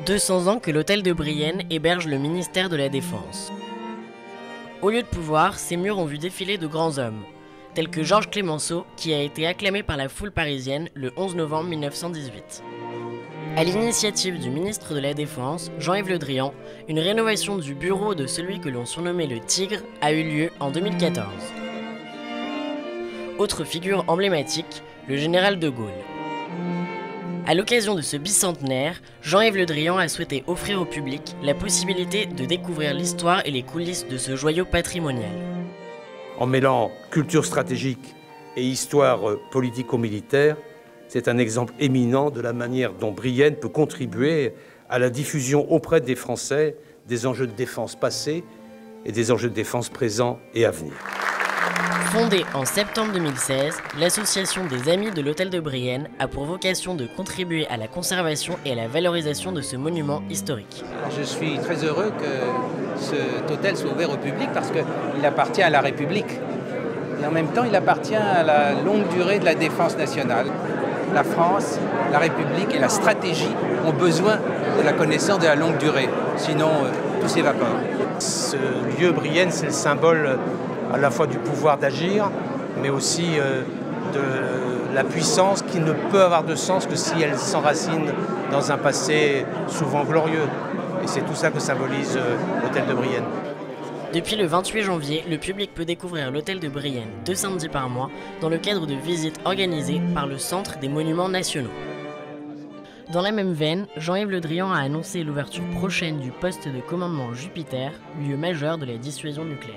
200 ans que l'hôtel de Brienne héberge le ministère de la Défense. Au lieu de pouvoir, ces murs ont vu défiler de grands hommes, tels que Georges Clemenceau, qui a été acclamé par la foule parisienne le 11 novembre 1918. À l'initiative du ministre de la Défense, Jean-Yves Le Drian, une rénovation du bureau de celui que l'on surnommait le Tigre a eu lieu en 2014. Autre figure emblématique, le général de Gaulle. À l'occasion de ce bicentenaire, Jean-Yves Le Drian a souhaité offrir au public la possibilité de découvrir l'histoire et les coulisses de ce joyau patrimonial. En mêlant culture stratégique et histoire politico-militaire, c'est un exemple éminent de la manière dont Brienne peut contribuer à la diffusion auprès des Français des enjeux de défense passés et des enjeux de défense présents et à venir. Fondée en septembre 2016, l'association des Amis de l'Hôtel de Brienne a pour vocation de contribuer à la conservation et à la valorisation de ce monument historique. Je suis très heureux que cet hôtel soit ouvert au public parce qu'il appartient à la République. Et en même temps, il appartient à la longue durée de la défense nationale. La France, la République et la stratégie ont besoin de la connaissance de la longue durée, sinon tout s'évapore. Ce lieu Brienne, c'est le symbole à la fois du pouvoir d'agir, mais aussi de la puissance qui ne peut avoir de sens que si elle s'enracine dans un passé souvent glorieux. Et c'est tout ça que symbolise l'hôtel de Brienne. Depuis le 28 janvier, le public peut découvrir l'hôtel de Brienne 2 samedis par mois dans le cadre de visites organisées par le Centre des Monuments Nationaux. Dans la même veine, Jean-Yves Le Drian a annoncé l'ouverture prochaine du poste de commandement Jupiter, lieu majeur de la dissuasion nucléaire.